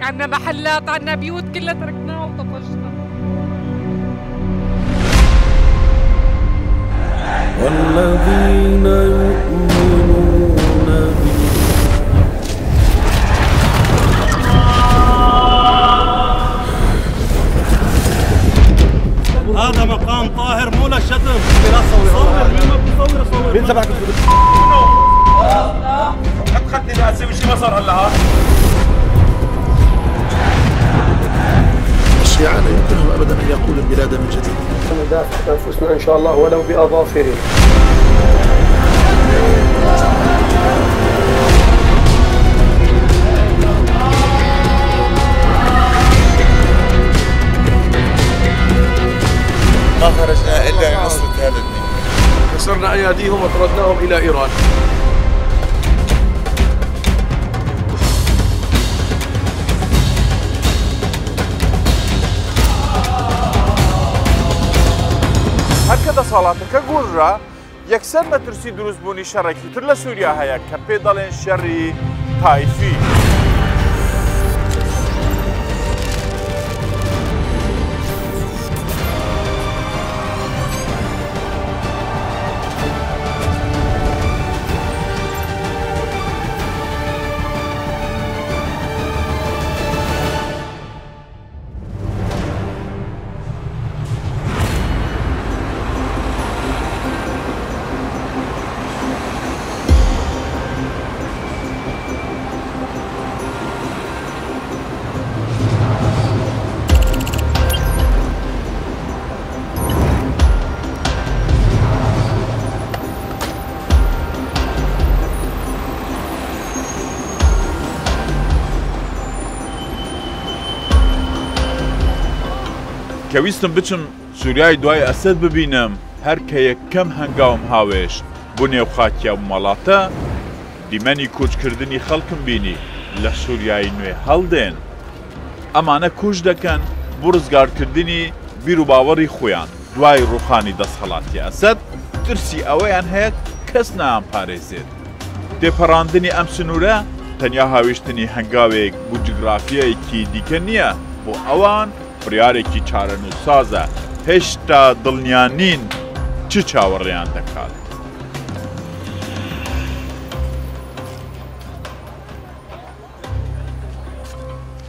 عنا محلات، عنا بيوت كلها تركناها وطفشنا. والذين يؤمنون هذا مقام طاهر مو للشتم. صور مين تبعك؟ خدني لا تسوي شيء ما صار هلا. الشيعة لا يمكنهم ابدا ان يقولوا البلاد من جديد. ندافع عن انفسنا ان شاء الله ولو باظافرنا. ما خرجنا الا لنصرة هذا الدين. كسرنا اياديهم وطردناهم الى ايران. هكذا صلاتك قرة يكسر ما ترسي دروز بوني شركي تر لسوريا هيا كبي ضلين شري طائفي. كويستم بچم سوریای دوای اسد ببینم هر که کم هنگام هاوش بنی و خاکیا و مالاتا دیمنی کوچ کردنی خلکم بینی لسوریای نوی هلدن امانه کوچ دکن برزگار کردنی بیرو باوری خویان دوای روخانی دستخلاتی اسد ترسی اویان هک کس نام پارێزێت دێپەڕاندنی ئەم سنوورە تەنیا هاویشتنی هەنگاوێک بۆ جغرافیایەکی دیکە نییە بۆ ئەوان بڕیارێکی چارەنووسازە هێشتا دڵنیانین چ چاوەڕێیان دەکات.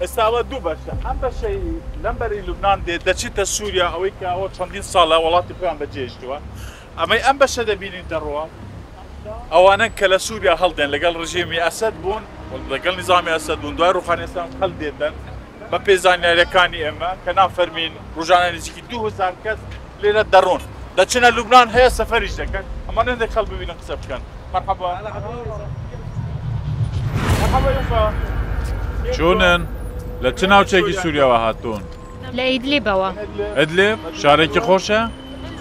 ئێستاوە دوو بەشە ئەم بەشەی لەمبەری لوبنان دێت دەچێتە سووریا ئەوەی کە ئەوە چەندین ساڵە وڵاتی خۆیان بەجێهێشتووە ئەمەی ئەم بەشە دەبینین دەڕوە ئەوانە کە لە سووریا هەڵدێن لەگەڵ ڕژێمی ئەسەد بوون لەگەڵ نیزامی ئەسەد بوون دوای ڕوخانی ئێستا هەڵدێتن بە پێزانیاریەکانی ئێمە کە نافەرمین ڕۆژانە نزیکی 2000 کەس لێرە دەڕۆن دەچنە لوبنان هەیە سەفەریش دەکەن ئەمانە هەندێک خەڵک ببینن قسە بکەن. مەرحەبا چۆنن لە چ ناوچێکی سووریاوە هاتوون؟ لە ئیدلیبەوە. ئیدلیب شارێکی خۆشە؟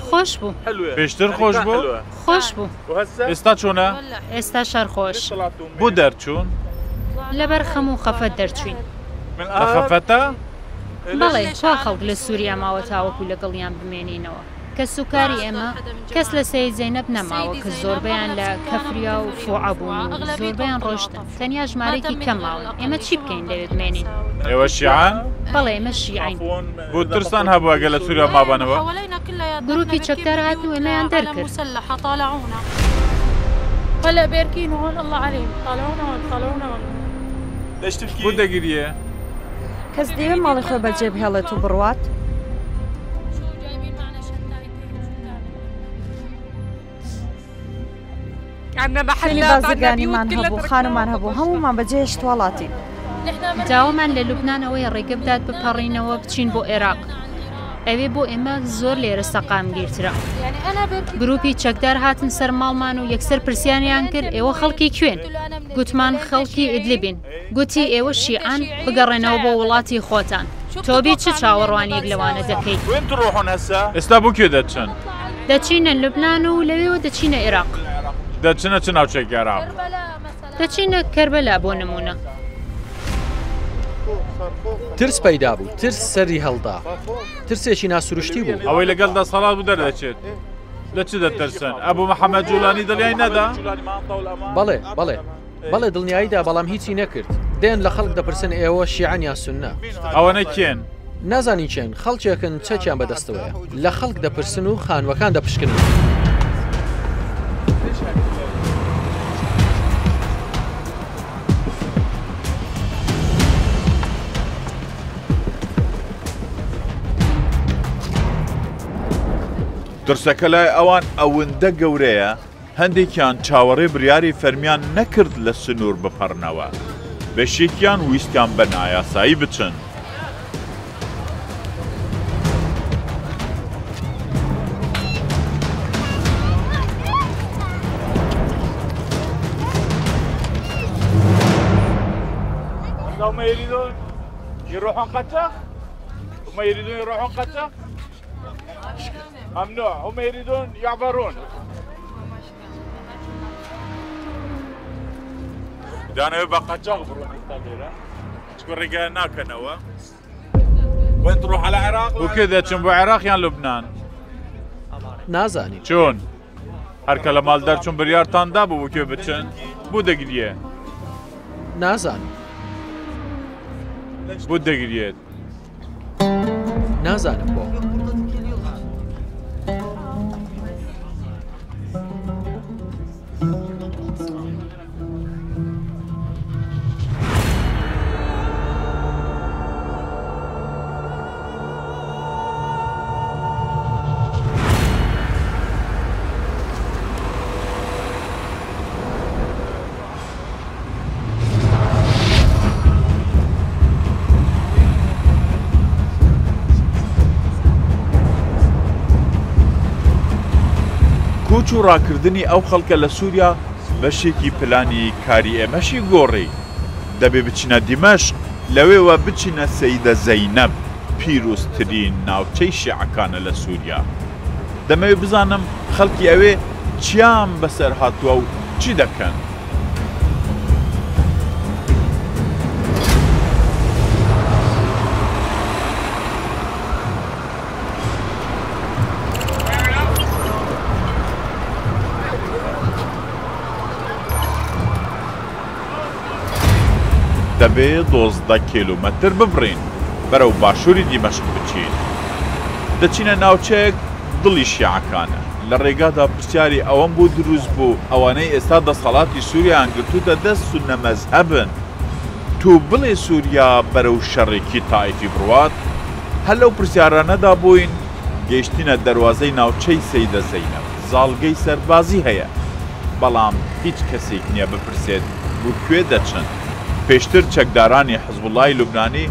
خۆش بوو. پێشتر خۆش بوو؟ خۆش بوو. ئێستا چۆنە؟ ئێستا شەر خۆش. بۆ دەرچوون؟ لەبەر خەم و خەفەت دەرچوین. لە خەفەتە؟ بەڵێ چوا خەڵک لە سووریا ماوە تاوەکو لەگەڵیان بمێنینەوە کە سوکاری ئێمە کەس لە سەید زەینەب نەماوە کە زۆربەیان لە کەفریا و فۆعە بوون و زۆربەیان ڕۆشتن تەنیا ژمارەیەکی کەم ماون ئێمە چی بکەین لەوێ بمێنین؟ ئێوە شیعان؟ بەڵێ ئێمە شیعین. بۆ ترسان هەبووە گە لە سووریا مابانەوە؟ گروپی چەکدار هاتن و ئێمەیان دەرکرد. هلا باركين هون الله عليهم طالعونا هون طالعونا هون. ليش تبكي؟ بۆ دەگیریە؟ کەس دەیەوێت ماڵی خۆی بەجێ بهێڵێت و بڕوات؟ بازرگانیمان هەبوو خانومان هەبوو هەمومان بەجێهێشت وڵاتی. داوامان لە لوبنانەوەی ڕێگە بدات بپەڕینەوە بچین بۆ عێراق. ئەوێ بۆ ئێمە زۆر لێرە سەقامگیرترە. گروپی چەکدار هاتن سەر ماڵمان و یەکسەر پرسیانیان کرد ئێوە خەڵکی کوێن؟ گوتمان خەڵکی ئیدلیبین. گوتی ئێوە شیعان بگەڕێنەوە بۆ وڵاتی خۆتان. تۆبی چ چاوەڕوانیەک لەوانە دەکەیت؟ ئێستا بۆ کوێ دەچن؟ دەچینە لوبنان و لەوێوە دەچینە عێراق. دەچنە چ ناوچێکی عێراق؟ دەچینە کەربەلا بۆ نمونە. ترس پەیدا بوو ترس سەری هەڵدا ترسێکی ناسروشتی بوو ئەوەی لەگەڵ دەسەڵات بوو دەردەچێت لە چ دەترسن ئەبوو محەممەد جوولانی دڵیای نەدا بەڵێ دڵنیاییدا بەڵام هیچی نەکرد دێن لە خەڵک دەپرسن ئێوە شیعان یا سونە ئەوەنە کێن نازانی چێن خەڵکێکن چەکیان بەدەستەوەیە لە خەڵک دەپرسن و خانوەکان دەپشکنن ترسەکە لای ئەوان ئەوەندە گەورەیە هەندێکیان چاوەڕێ بریاری فەرمیان نەکرد لە سنوور بپەڕنەوە بەشێکیان ویستیان بە نایاسایی بچن هم يريدون يروحون قتة؟ هم يريدون يروحون قتة؟ ممنوع، هم يريدون يعبرون. دانا يبقى قتة بروح الطابيرة. تكون رجال ناكنوا. وين تروح على العراق؟ وكذا تشوفوا العراق يا لبنان. نازاني. شون؟ هركا لما الدار تشوف بريار تاندا بو كيف بتشن؟ بو دقيقة. نازاني. بو دقيقة. نازانم بو. کوچ و ڕاکردنی ئەو خەڵکە لە سووریا بەشێکی پلانی کاری ئێمەشی گۆڕی دەبێ بچینە دیمەشق لەوێوە بچینە سەیدە زەینەب پیرۆزترین ناوچەی شیعەکانە لە سووریا دەمەوێت بزانم خەڵکی ئەوێ چیان بەسەر هاتووە و چی دەکەن دەبێت 12 کیلومتر ببڕین بەرەو باشووری دیمەشق بچین دەچینە ناوچەیەک دڵی شیعەکانە لە ڕێگادا پرسیاری ئەوەم بۆ دروست بوو ئەوانەی ئێستا دەسەڵاتی سووریایان گرتووتە دەست سونە مەزهەبن تو بڵێ سووریا بەرەو شەڕێکی تایفی بڕوات هەر لەو پرسیارانەدا بووین گەیشتینە دەروازەی ناوچەی سەیدە زەینەب زاڵگەی سەربازی هەیە بەڵام هیچ کەسێک نییە بپرسێت بۆ کوێ دەچن پێشتر چەکدارانی حزبوڵای لوبنانی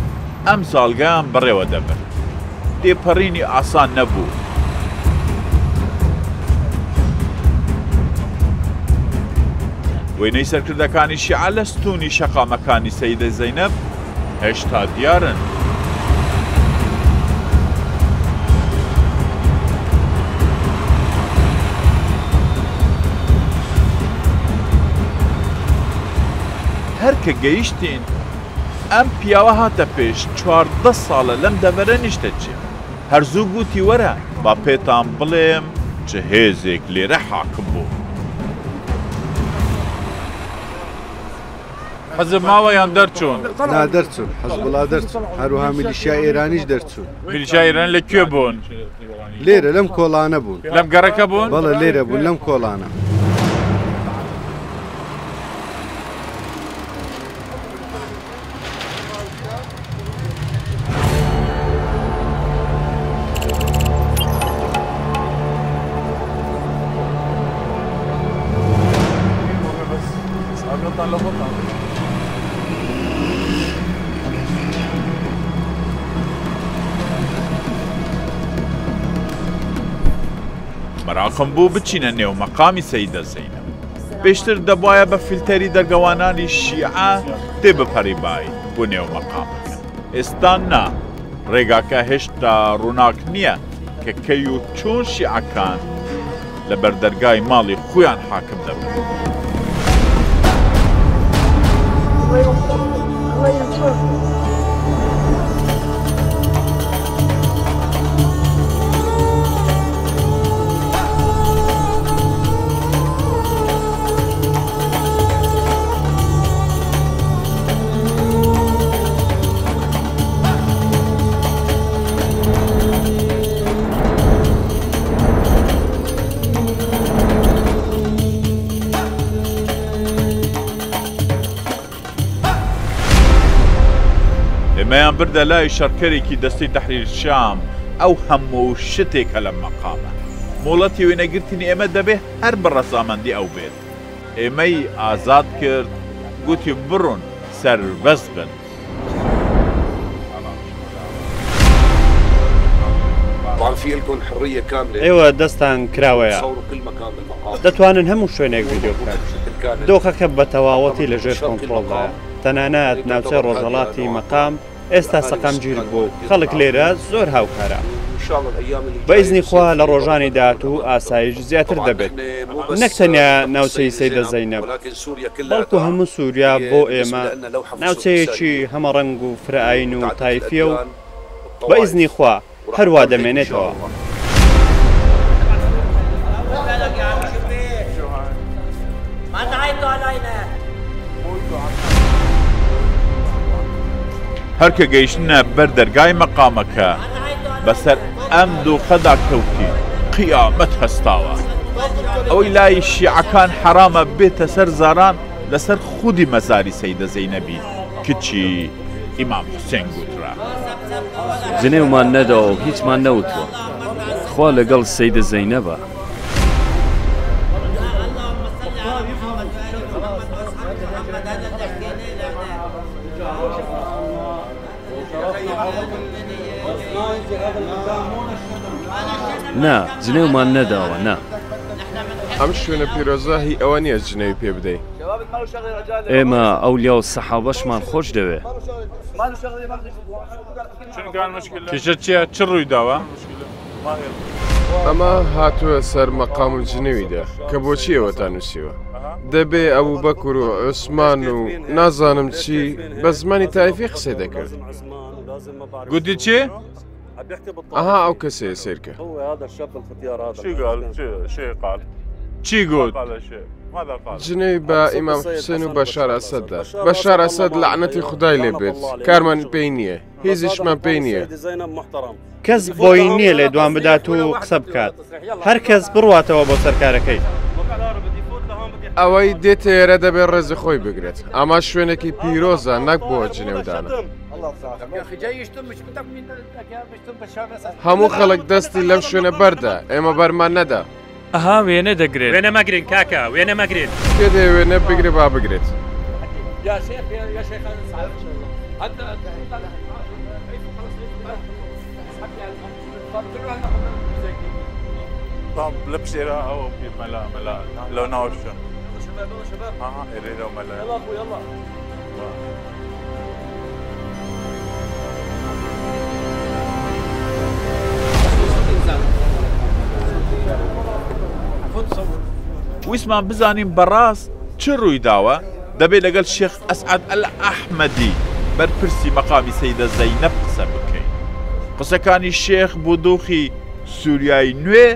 ئەم ساڵگەیان بڕێوە دەبن تێپەڕینی ئاسان نەبوو وێنەی سەرکردەکانی شیعە لە ستوونی شەقامەکانی سەیدە زەینەب هێشتا دیارن هەرکە گەیشتین ئەم پیاوە هاتە پێش 14 ساڵە لەم دەبەرە نیشتەچێ هەرزوو گوتی وەرە با پێتان بڵێم چ هێزێک لێرە حاکم بوو حەزب ماوەیان دەرچوون نا دەرچوون حەزبڵا دەرچوون هەروها میلیشیا ئێرانیش دەرچوون میلیشیا ئێران لەکوێ بوون لێرە لەم کۆڵانە بوون لەم گەڕەکە بوون بەڵێ لێرە بوون لەم کۆڵانە مەراقم بوو بچینە نێو مەقامی سەیدە زەینەب پێشتر دەبوایە بە فیلتەری دەرگەوانانی شیعە تێبپەڕیبای بۆ نێو مەقامەکە ئێستا نا ڕێگاکە هێشتا ڕووناک نییە کە کەی و چۆن شیعەکان لە بەردەرگای ماڵی خۆیان حاکم دەبن ئێمەیان بردە لای شەڕکەرێکی دەستەی تەحریر شام ئەو هەموو شتێکە لە مەقامە مۆڵەتی وێنەگرتنی ئێمە دەبێ هەر بە ڕەزامەندی ئەو بێت ئێمەی ئازاد کرد گوتی بڕۆن سەربەست بن ئێوە دەستان کراوەیە دەتوانن هەموو شوێنێک ڤیدیۆ بکەن دۆخەکە بە تەواوەتی لەژێر کۆنتڕۆڵدایە تەنانەت ناوچەی ڕۆژهەڵاتی مەقام ئێستا سەقام گیر بوو خەڵک لێرە زۆر هاوکارە بە ئیزنی خوا لە ڕۆژانی داهاتوو ئاسایش زیاتر دەبێت نەک تەنیا ناوچەی سەیدە زەینەب بەڵکو هەموو سووریا بۆ ئێمە ناوچەیەکی هەمەڕەنگ و فرعین و تایفیە و بە ئیزنی خوا هەروە دەمێنێتەوە هەرکە گەیشتنە بەر دەرگای مەقامەکە بەسەر ئەم دۆخەدا کەوتی قیامەت هەستاوە ئەوەی لای شیعەکان حرامە بێتە سەر زاران لەسەر خودی مەزاری سەیدە زەینەبی کچی ئیمام حوسێن گوترا جنێومان نەداوە و هیچمان نەوتوە خوا لەگەڵ سەیدە زەینەبە نا جنێومان نەداوە نا ئەم شوێنە پیرۆزە هی ئەوە نییە جنێوی پێ بدەیت ئێمە ئەو لیا و سەحابەشمان خۆش دەوێ کیشە چییە چ ڕووی داوە؟ ئەمە هاتووە سەر مەقام و جنێویدا کە بۆچی ئەوەتان نووسیوە دەبێ ئەوو بەکوور و عوسمان و نازانم چی بە زمانی تایفی قسە دەکرد گوتی چی؟ ئەها ئەو کەسەیە سێرکە چی گوت؟ جنەی بە ئیمام حوسێن و بەشار ئەسەددا بەشار ئەسەد لەعنەتی خودای لێ بێت کارمان پێی نییە هیچیشمان پێی نییە کەس بۆی نییە لێ دوان بدات و قسە بکات هەر کەس بڕواتەوە بۆ سەرکارەکەی ئەوەی دێتە ئێرە دەبێت ڕێزی خۆی بگرێت ئەما شوێنێکی پیرۆزە نەک بۆ جنێودانە هەموو خەڵک دەستی لەم شوێنە بەردە ئێمە بەرمان نەدا ئەها وێنە دەگرێت وێنە مەگرین کاکە وێنە مەگرێت کێ دێ وێنە بگرێ با بگرێت لە پشێرە ئەوە مەلا مەلا لەو ناوەشە ئێرێرە و مەلا ویسمان بزانین بەڕاست چ ڕووی داوە دەبێت لەگەڵ شێخ ئەسعەد ئەحمەدی بەرپرسی مەقامی سەیدە زەینەب قسە بکەین قسەکانی شێخ بۆ دۆخی سووریای نوێ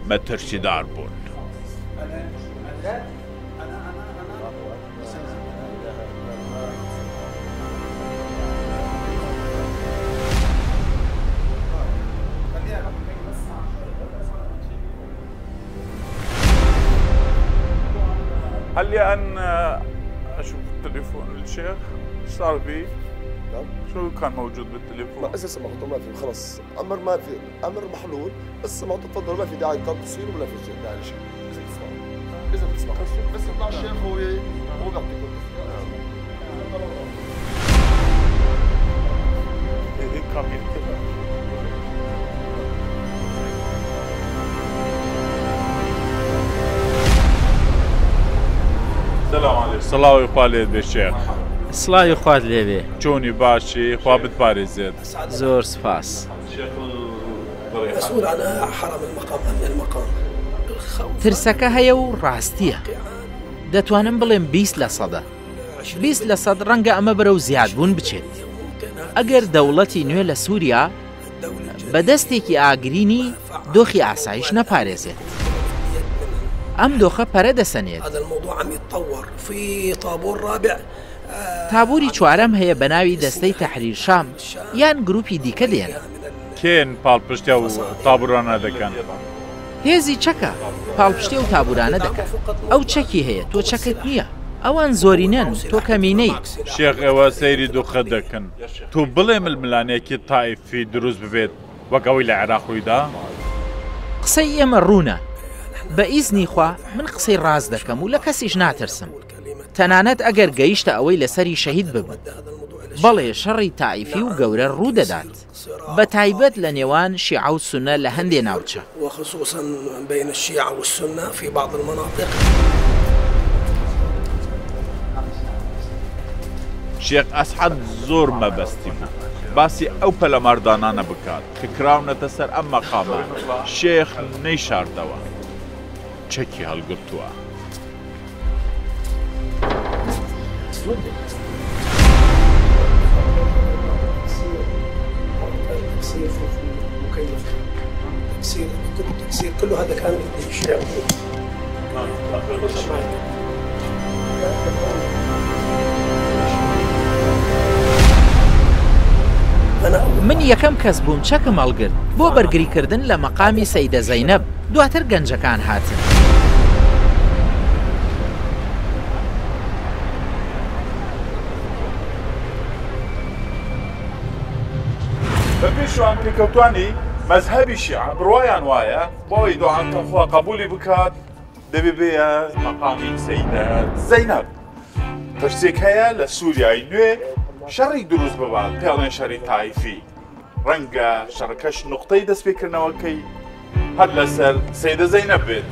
مەترسیدار بوون هل لي أن أشوف التليفون للشيخ؟ صار فيه؟ شو كان موجود بالتليفون؟ ما اساسا مقطوع ما في خلص امر ما في امر محلول بس مقطوع تفضل ما في داعي تصوير ولا في داعي شيء اذا تسمع بس يطلع الشيخ هو بيعطيك كان يكتبها سلام عليكم صلاة ويقال بالشيخ سڵاوی خوات لێوێ چۆنی باشی خوا بتپارێزێت زۆر سپاس مسؤول عن حرم المقام أمن المقام ترسەکە هەیە و ڕاستیە دەتوانم بڵێم 20% 20% ڕەنگە ئەمە بەرەو زیادبوون بچێت ئەگەر دەوڵەتی نوێ لە سووریا بە دەستێکی ئاگرینی دۆخی ئاسایش نەپارێزێت ئەم دۆخە پەرە دەسەنێت تابووری چوارەم هەیە بە ناوی دەستەی تەحریر شام یان گروپی دیکە دێنە کێن پاڵپشتە و تابورانە دەکەن هێزی چەکە پاڵپشتێ و تابورانە دەکەن ئەو چەکی هەیە تۆ چەکت نییە ئەوان زۆرینەن تۆ کەمینەی شێخ ئێوە سەیری دووخە دەکەن تو بڵێ ململانێکی تایفی دروست ببێت وەکەوەی لە عێراقیدا قسەی ئێمە ڕوونە بە ئیزنی خوا من قسەی ڕاز دەکەم و لە کەسیش ناترسم تەنانەت ئەگەر گەیشتە ئەوەی لەسەری شەهید ببن بەڵێ شەڕی تایفی و گەورە ڕوو دەدات بە تایبەت لە نێوان شیعە و سونە لە هەندێ ناوچە وخصوصا بين الشيعة والسنة في بعض المناطق شێخ ئەسعەد زۆر مەبەستی بوو باسی ئەو پەلەماردانانە بکات کە کراونەتە سەر ئەم مەقامە شێخ نەیشاردەوە چەکی هەڵگرتووە تكسير كله هذا كان الشيعة من یەکەم کەس بووم چەکم هەڵگرت بۆ بەرگریکردن لە مەقامی سەیدە زەینەب دواتر گەنجەکان هاتن بەپێشوان پێکەوتوانی مەزهەبی شیعە بڕوایان وایە بۆی دوعاکە خوا قبولی بکات دەبێ بێە مەقامی سەیدە زەینەب پرسێک هەیە لە سووریای نوێ شەڕی دروست ببات پێڵێن شەڕی تایفی ڕەنگە شەڕەکەش نوقتەی دەستپێکردنەوەکەی هەر لەسەر سەیدە زەینەب بێت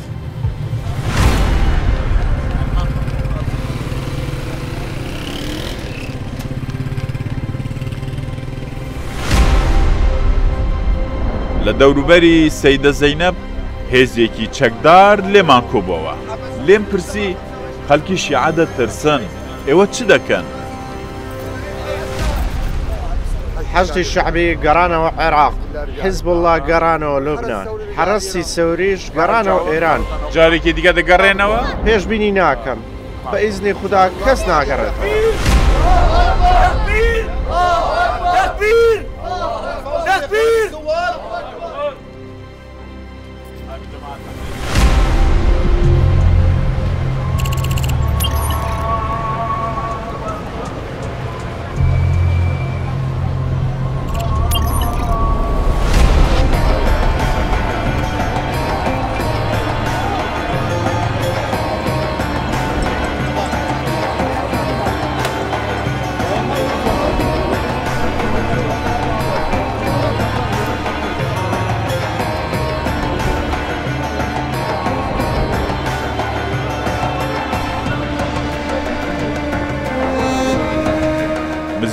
لە دەوروبەری سەیدە زەینەب هێزێکی چەکدار لێمان کۆبەوە لێم پرسی خەڵکی شیعە دەترسن ئێوە چ دەکەن؟ حەشتی شعبی گەڕانەوە عێراق حیزب الله گەڕانەوە لوبنان حرەستی سەوریش گەڕانەوە ئێران جارێکی دیگە دەگەڕێنەوە؟ پێشبینی ناکەم بە ئیزنی خوددا کەس ناگەڕێتەوە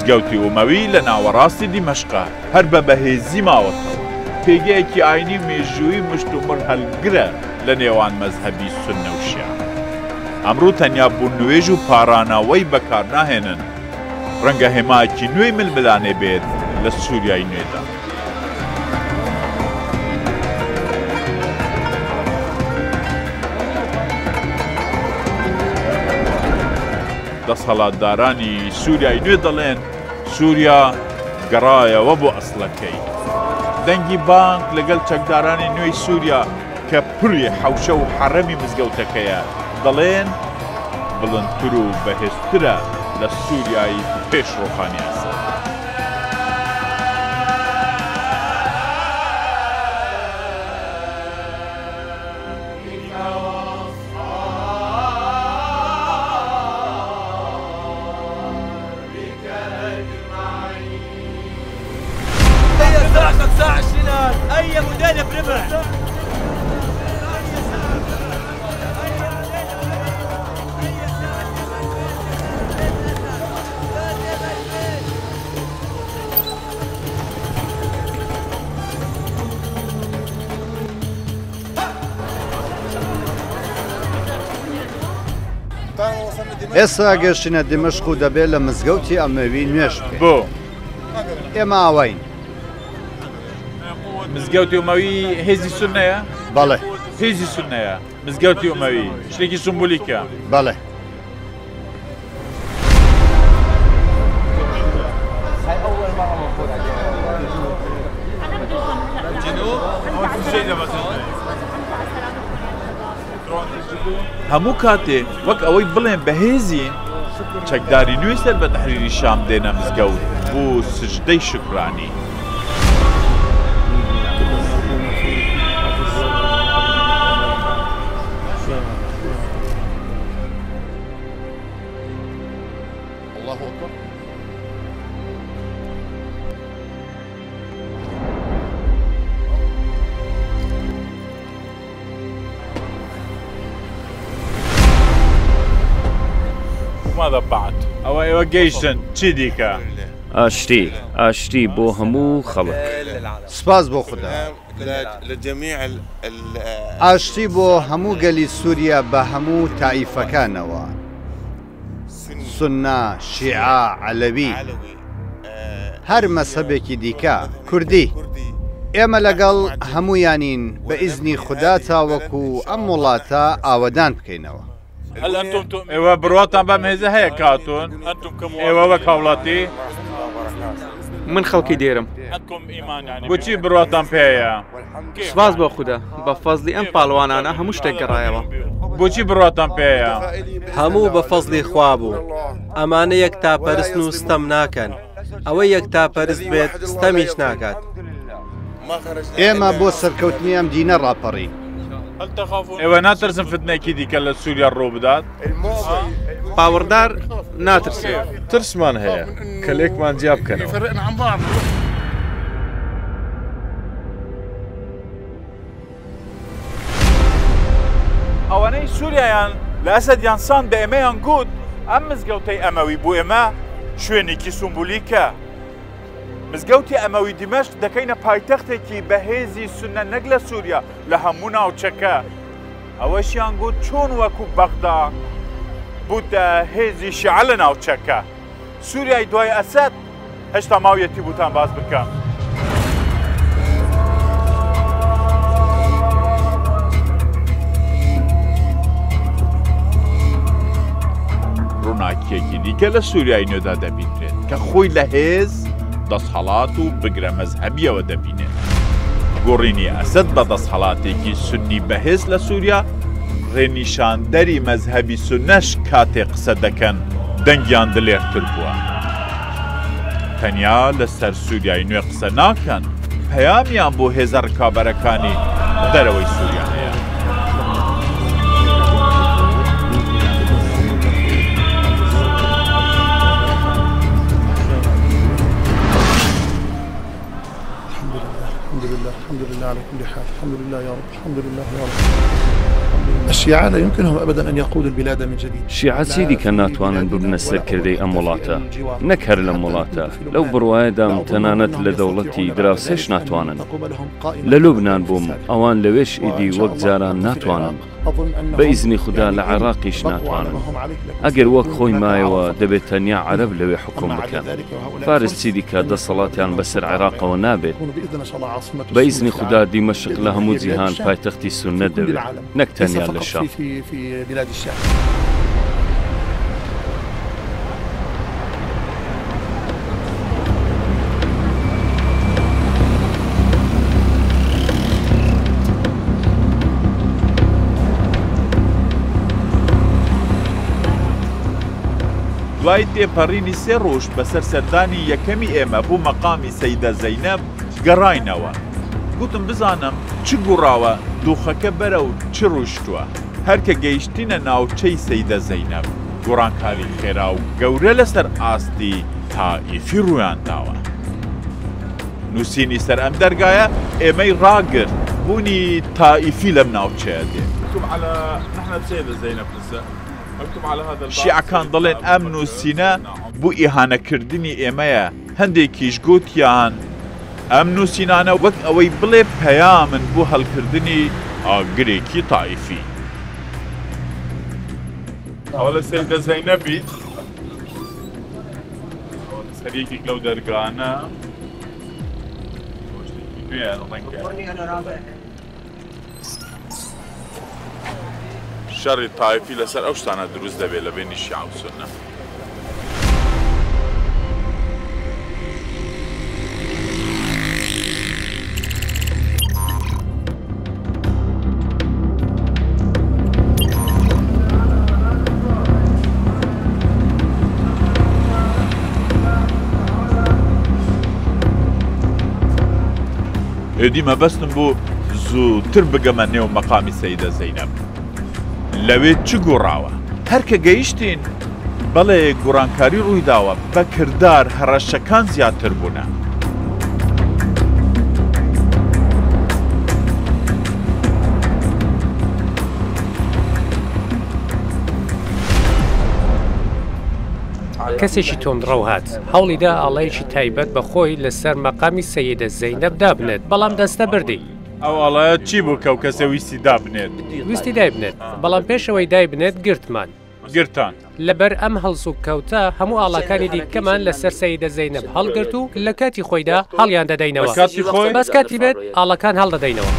مزگەوتی ئومەوی لە ناوەڕاستی دیمەشقە هەر بە بەهێزی ماوەتەوە پێگەیەکی ئاینی مێژووی مشت و مڕ هەلگرە لە نێوان مەزهەبی سونە و شیعە ئەمڕۆ تەنیا بوو نوێژ و پارانەوەی بەکار ناهێنن ڕەنگە هێمایەکی نوێی ململانێ بێت لە سووریای نوێدا دەسەڵاتدارانی سووریای نوێ دەڵێن سووریا گەڕایەوە بۆ ئەسڵەکەی دەنگی بانک لەگەڵ چەکدارانی نوێی سووریا کە پڕی حەوشە و حەرەمی مزگەوتەکەیە دەڵێن بڵندتر و بەهێزترە لە سووریای پێش ڕۆحانی ئەسەد أي مدرب ربع ئێستا گەشتینە دیمەشق و دەبێت لە مزگەوتی ئەمەوی نوێژ بۆ ئێمە ئاوین مزگەوتی ئومەوی هێزی سونەیە؟ بەڵێ هێزی سونەیە مزگەوتی ئومەوی شتێکی سمبولیکە بەڵێ جنوب هەموو کاتێ وەک ئەوەی بڵێن بەهێزین چەکداری نوێی سەر بە تەحریری شام دێنە مزگەوت بۆ سجدەی شکرانی. ماذا بعد؟ أو أيوة جيشن تشيديكا. ئاشتی بۆ هەموو خەڵک. سپاس بۆ خوددا. لجميع ئاشتی بۆ هەموو گەلی سووریا بە هەموو تائیفەکانەوە. سوننا، شیعە، عەلەوی. هەر مەسەبێکی دیکە، کوردی. ئێمە لەگەڵ هەموویانین بە ئیزنی خوددا تاوەکو ئەم وڵاتە ئاوەدان بکەینەوە. ئێوە بڕاتان بەم هێزە هەیە کاتون ئێوە وەک هاوڵاتی من خەڵکی دێرم بۆچی بڕاتان پێیە؟ سپاس بۆ خوددا بە فەزلی ئەم پاڵوانانە هەموو شتێک گەڕایەوە. بۆچی بڕاتان پێیە؟ هەموو بە فەزلی خوا بوو. ئەمانە یەک تاپەرستن و ستەم ناکەن. ئەوەی یەک تاپەرست بێت ستەمیش ناکات. ئێمە بۆ سەرکەوتنی ئەم دینە ڕاپەڕین. ئێوە ناترسن فتنێکی دیکە لە سووریا ڕۆ بدات؟ باوەڕدار ناترسێت. ترسمان هەیە کە لێکمان جیا بکەنەوە. ئەوانەی سووریایان لە ئەسەدیان سان بە ئێمەیان گوت ئەم مزگەوتەی ئەمەوی بۆ ئێمە شوێنێکی سمبولیکە. مزگەوتی ئەمەوی دیمەشق دەکەینە پایتەختێکی بەهێزی سونە نەک لە سووریا لە هەموو ناوچەکە. ئەوەشیان گوت چۆن وەکو بەغدا بووتە هێزی شیعە لە ناوچەکە. سووریای دوای ئەسەد هێشتا ماویەتی بوتان باز بکەم. ڕووناکیەکی دیکە لە سووریای نوێدا دەبینرێت کە خۆی لە هێز دەسەڵات و بگرە مەزهەبیەوە دەبینێت. گۆڕینی ئەسەد بە دەسەڵاتێکی سونی بەهێز لە سووریا ڕێنیشاندەری مەزهەبی سونەش کاتێک قسە دەکەن دەنگیان دلێرتر بووە. تەنیا لەسەر سووریای نوێ قسە ناکەن، پەیامیان بۆ هێزە ڕکابەرەکانی دەرەوەی سووریا هەیە. الحمد لله على كل حال. الحمد لله يا رب. الحمد لله يا رب. الشيعة لا يمكنهم أبدا أن يقودوا البلاد من جديد. شیعە چیدی کە ناتوانن ببنە سەرکردەی ئەم وڵاتە نەک هەر لەم وڵاتە لەو بڕوایەدام تەنانەت لە دەوڵەتی دراوسێش ناتوانن. لە لوبنان بووم ئەوان لەوێش ئیدی وەک جاران ناتوانن. بە ئیزنی خوددا لە عێراقیش ناتوانن. ئەگەر وەک خۆی مایەوە دەبێت تەنیا عەرەب لەوێ حکوم بکەن. فارس چیدی کە دەسەڵاتیان بەسەر عێراقەوە نابێت. بە ئیزنی خوددا دیمەشق لە هەموو جیهان پایتەختی سوننە دەبێت نەک تەنیا لە شام. دوای تێپەڕینی سێ ڕۆژ بەسەر سەردانی یەکەمی ئێمە بوو مەقامی سەیدە زەینەب گەڕاینەوە. گوتم بزانم چ گوڕاوە دۆخەکە بەرە و چ ڕۆشتووە. هەرکە گەیشتینە ناوچەی سەیدە زەینەب گۆڕانکاری خێرا و گەورە لەسەر ئاستی تائیفی ڕوویان داوە. نووسینی سەر ئەم دەرگایە ئێمەی ڕاگرت بوونی تائیفی لەم ناوچەیە دێ. شیعەکان دەڵێن ئەم نووسینە بوو ئیهانەکردنی ئێمەیە. هەندێکیش گوتیان ئەم نووسینانە وەک ئەوەی بڵێ پەیامن بۆ هەڵکردنی ئاگرێکی تائیفی. ئەوە لە سەیدە زەینەبی سەرێکی لەو دەرگانە شەڕی تائیفی لەسەر ئەو شتانە دروست دەبێت لە بینی شیعە و سوننە. هێدی مەبەستم بوو زووتر بگەمە نێو مەقامی سەیدە زەینەب لەوێ چ گۆڕاوە هەر کە گەیشتین بەڵێ گۆڕانکاری ڕوویداوە بە کردار هەڕەشەکان زیاتر بوونە کەسێکی تۆندڕە و هات هەوڵیدا ئاڵایەکی تایبەت بە خۆی لەسەر مەقامی سەیدە زەینەب دابنێت بەڵام دەستە بردی ئەو ئاڵایەت چی بوو کە و کەسە ویستی دابنێت ویستی دایبنێت بەڵام پێشەوەی دایبنێت گرتمان گرتان لەبەر ئەم هەڵسو کەوتە هەموو ئاڵاکانی دیکەمان لەسەر سەیدە زەینەب هەڵگرت و لە کاتی خۆیدا هەڵیان دەدەینەوە بەس کاتی بێت ئاڵەکان هەڵدەدەینەوە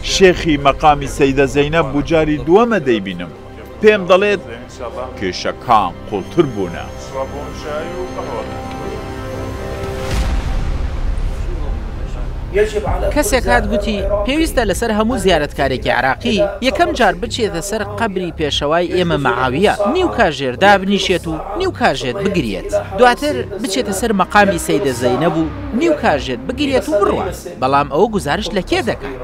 شێخی مەقامی سەیدە زەینەب بوو جاری دووەمە دەیبینم پێم دەڵێت کێشەکان قوڵتر بوونە کەسێک هات گوتی پێویستە لەسەر هەموو زیارەتکارێکی عراقی یەکەم جار بچێتە سەر قەبری پێشەوای ئێمە مەعاویە نیو کاژێر دابنیشێت و نیو کاژێت بگرێت دواتر بچێتە سەر مەقامی سەیدە زەینەب و نیو کاژێت بگرێت و بڕوە بەڵام ئەوە گزارش لە کێ دەکات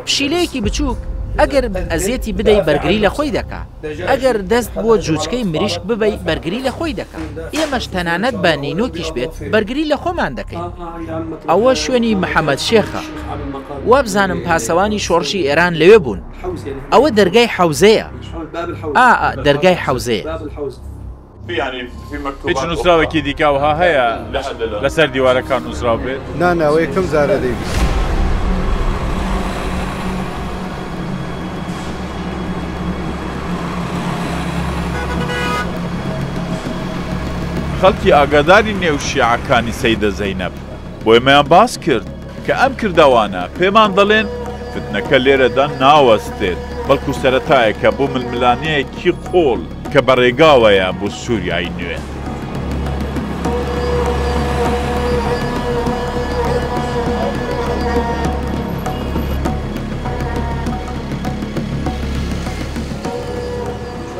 پشیلەیەکی بچووک ئەگەر ئەزیەتی بدەی بەرگری لە خۆی دەکا ئەگەر دەست بۆ جوچکەی مریشک ببەی بەرگری لە خۆی دەکا ئێمەش تەنانەت بە نینۆکیش بێت بەرگری لە خۆمان دەکەین ئەوە شوێنی محەممەد شێخە وابزانم پاسەوانی شۆڕشی ئێران لەوێ بوون ئەوە دەرگای حەوزەیە دەرگای حەوزەیە هیچ نووسراوێکی دیکاوها هەیە لەسەر دیوارەکان نووسراو بێت ناناوە یەکەم زارە دەیویست خەڵکی ئاگاداری نێو شیعەکانی سەیدە زەینەب بۆ ئێمەیان باس کرد کە ئەم کرداوانە پێمان دەڵێن فتنەکە لێرەدا ناوەستێت بەڵکو سەرەتایەکە بۆ ململانەیەکی قۆڵ کە بەڕێگاوەیە بۆ سووریای نوێ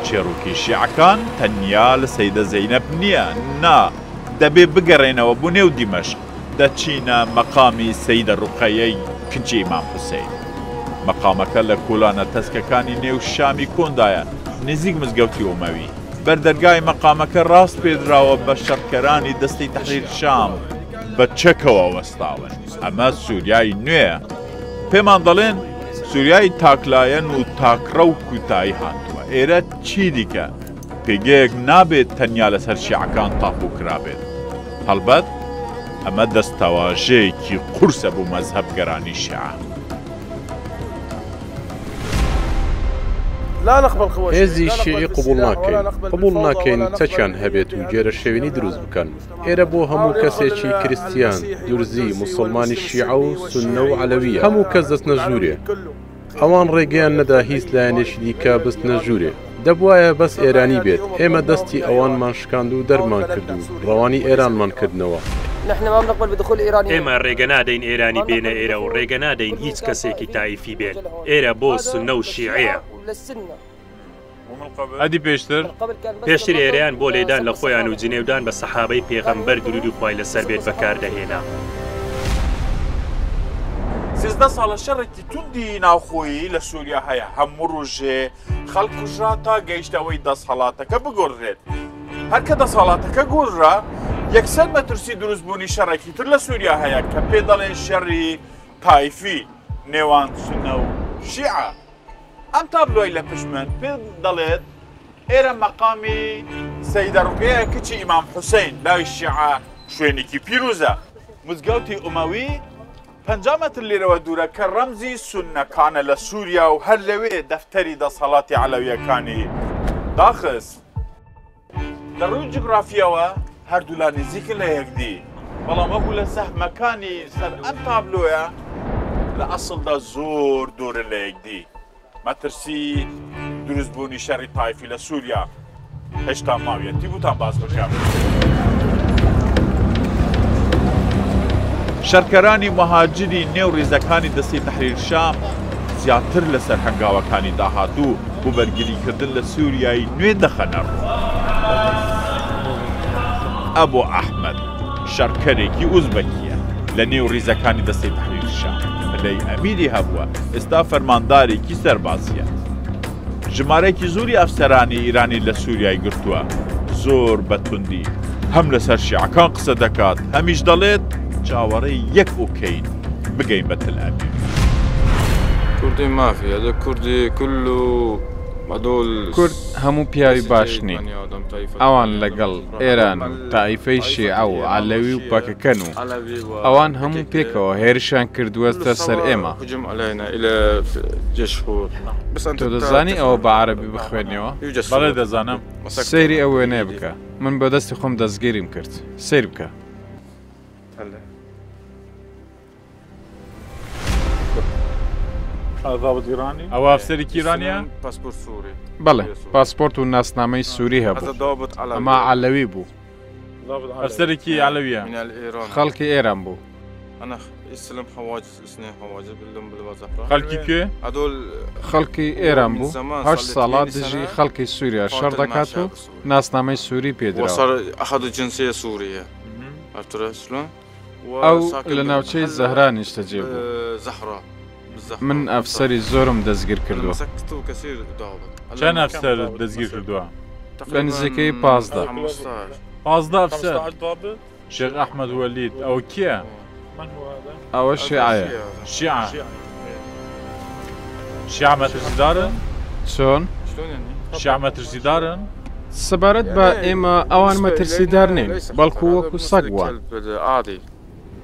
چێڕووکی شیعەکان تەنیا لە سەیدە زەینەب نییە نا دەبێ بگەڕێنەوە بۆ نێو دیمەشق دەچینە مەقامی سەیدە ڕوقەیەی کنجی ئیمام حوسێین مەقامەکە لە کۆلانە تەسکەکانی نێو شامی کۆندایە نزیک مزگەوتی ئۆمەوی بەردەرگای مەقامەکە ڕاست پێدراوە بە شەڕکەرانی دەستی تەحریر شام بە چەکەوە وەستاون ئەمە سووریای نوێە پێمان دەڵێن سووریای تاکلایەن و تاکڕە و کوتایی هاتووە ئێرە چی دیکە پێگەیەک نابێت تەنیا لەسەر شیعەکان تاقو کرابێت هەڵبەت ئەمە دەستەواژەیەکی قورسە بوو مەزهەبگەرانی شیعە هێزی شیعی قبول ناکەین قبول ناکەین چەچیان هەبێت و گێرە شێوێنی دروست بکەن ئێرە بۆ هەموو کەسێکی کریستیان دورزی موسڵمانی شیعە و سونە و عەلەویە هەموو کەس دەستنە ژوورێ ئەوان ڕێگەیان نەدا هیچ لایەنێکی دیکە بستنە ژوورێ دەبوایە بەس ئێرانی بێت ئێمە دەستی ئەوانمان شکاند و دەرمان کرد و ڕەوانی ئێرانمان کردنەوە ئێمە ڕێگە نادەین ئێرانی بێنە ئێرە و ڕێگە نادەین هیچ کەسێکی تایفی بێت ئێرە بۆ سونە و شیعەیە ئەدی پێشتر ئێرەیان بۆ لێدان لە خۆیان و جنێودان بە سەحابەی پێغەمبەر درود و خوای لەسەر بێت بەکاردەهێنا 13 ساڵە شەڕێکی توندی ناوخۆیی لە سووریا هەیە هەموو ڕۆژێ خەڵک کوژرا تا گەیشتەوەی دەسەڵاتەکە بگۆڕێت هەرکە دەسەڵاتەکە گۆڕرا یەکسەر مەترسی دروستبوونی شەڕێکی تر لە سووریا هەیە کە پێ دەڵێن شەڕی تایفی نێوان سونە و شیعە ئەم تابلۆی لە پشمن پێ دەڵێت ئێرە مەقامی سەیدە ڕوقەیە کچی ئیمام حوسێین لای شیعە شوێنێکی پیرۆزە مزگەوتی ئومەوی 50 مەتر لێرەوە دوورە کە ڕەمزی سونەکانە لە سووریا و هەر لەوێ دەفتەری دەسەڵاتی عەلەویەکانی داخست لە ڕووی جغرافیەوە هەردوو لا نزیکن لە یەکدی بەڵام وەکو لە سەحمەکانی سەر ئەم تابلۆیە لە ئەسڵدا زۆر دوورە لە یەکدی مەترسی دروستبوونی شەڕی تایفی لە سووریا هێشتا ماویەتی بووتان باس بکەم شەرکەرانی مەهاجری نێو ڕێزەکانی دەستەی تەحریر شام زیاتر لەسەر هەنگاوەکانی داهاتوو بۆ بەرگریکردن لە سووریایی نوێ دەخەنە ڕوو. ئەبۆ ئەحمەد شەرکەرێکی ئوزبەکیە لە نێو ڕێزەکانی دەستەی تەحریر شام لەی ئەمیری هەبووە ئێستا فەرماندارێکی سەربازیە. ژمارەیەکی زۆری ئەفسەرانی ئیرانی لە سووریای گرتووە زۆر بەتوندی هەم لەسەر شیعەکان قسە دەکات هەمیش دەڵێت چاوەڕێی یەک ئۆکەین بگەین بە تەل ئەبیب. کوردی مافی هذا کوردی كل کورد هەموو پیاوی باش نین ئەوان لەگەڵ ئێران و تایفەی شیعە و عەلەوی و پەکەکەن و ئەوان هەموو پێکەوە هێرشیان کردووەتە سەر ئێمە. تۆ دەزانی ئەوە بە عەرەبی بخوێنیەوە؟ بەڵێ دەزانم. سەیری ئەو وێنەیە بکە. من بە دەستی خۆم دەستگیریم کرد. سیر بکە. ئەوە ئەفسەرێکی ئیرانیە؟ بەڵێ پاسپۆرت و ناسنامەی سووری هەبوو ئەمە عەلەوی بوو. ئەفسەرێکی عەلەویە خەڵکی ئێران بوو. خەڵکی کوێ؟ خەڵکی ئێران بوو 8 ساڵا دژی خەڵکی سووریا شەڕ دەکات و ناسنامەی سووری پێدراوە. ئەو لە ناوچەی زەهرانیشتە جێ بوو. من ئەفسەری زۆرم دەستگیر کردووە. چەند ئەفسەر دەستگیر کردووە؟ بە نزیکەی 15. 15 ئەفسەر؟ شێخ ئەحمەد وەلید ئەوە کییە؟ ئەوە شیعەیە. شیعە مەترسیدارن؟ چۆن؟ شیعە مەترسیدارن؟ سەبارەت بە ئێمە ئەوان مەترسیدار نین بەڵکو وەکو سەگ وان.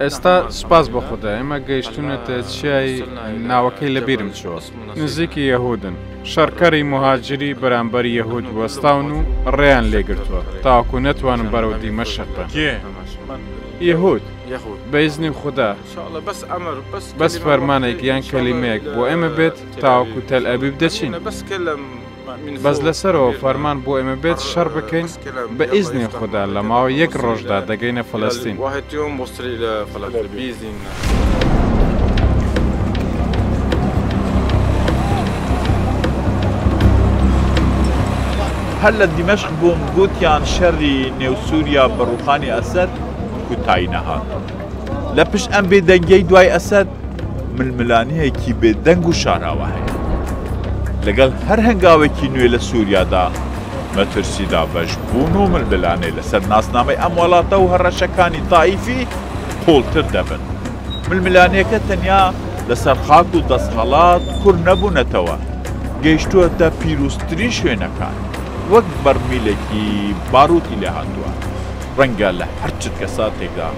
ئێستا سوپاس بە خوددا ئێمە گەیشتونەتە چیای ناوەکەی لەبیرم چووە. نزیکی یەهودن شەرکەری مهاجری بەرامبەر یەهود وەستاون و ڕێیان لێگرتووە تاوەکو نەتوانن بەرەو دیمەشق بن. یەهود بەئیزنی خوددا بەس فەرمانێک یان کەلیمەیەک بۆ ئێمە بێت تاوەکو تەل ئەبیب دەچین. بەس لەسەرەوە فەرمان بۆ ئێمە بێت شەڕ بکەین بە ئیزنی خوددا لە ماوە یەک ڕۆژدا دەگەینە فەلەستین. هەر لە دیمەشق بووم گوتیان شەڕی نێو سووریا بە ڕووخانی ئەسەد کوتایی نەهات. لە پشت ئەم بێدەنگەی دوای ئەسەد ململانەیەکی بێدەنگ و شاراوە هەیە. لەگەڵ هەر هەنگاوێکی نوێ لە سووریادا مەترسیدا بەشبوون و ململانەی لەسەر ناسنامەی ئەم وڵاتە و هەڕەشەکانی تایفی قوڵتر دەبن. ململانەیەکە تەنیا لەسەر خاک و دەستهەڵات کوڕ نەبوونەتەوە گەیشتووەتە پیرۆزترین شوێنەکان وەک بەرمیلێکی باروتی لێ هاتووە. ڕەنگە لە هەرچت کە ساتێکدا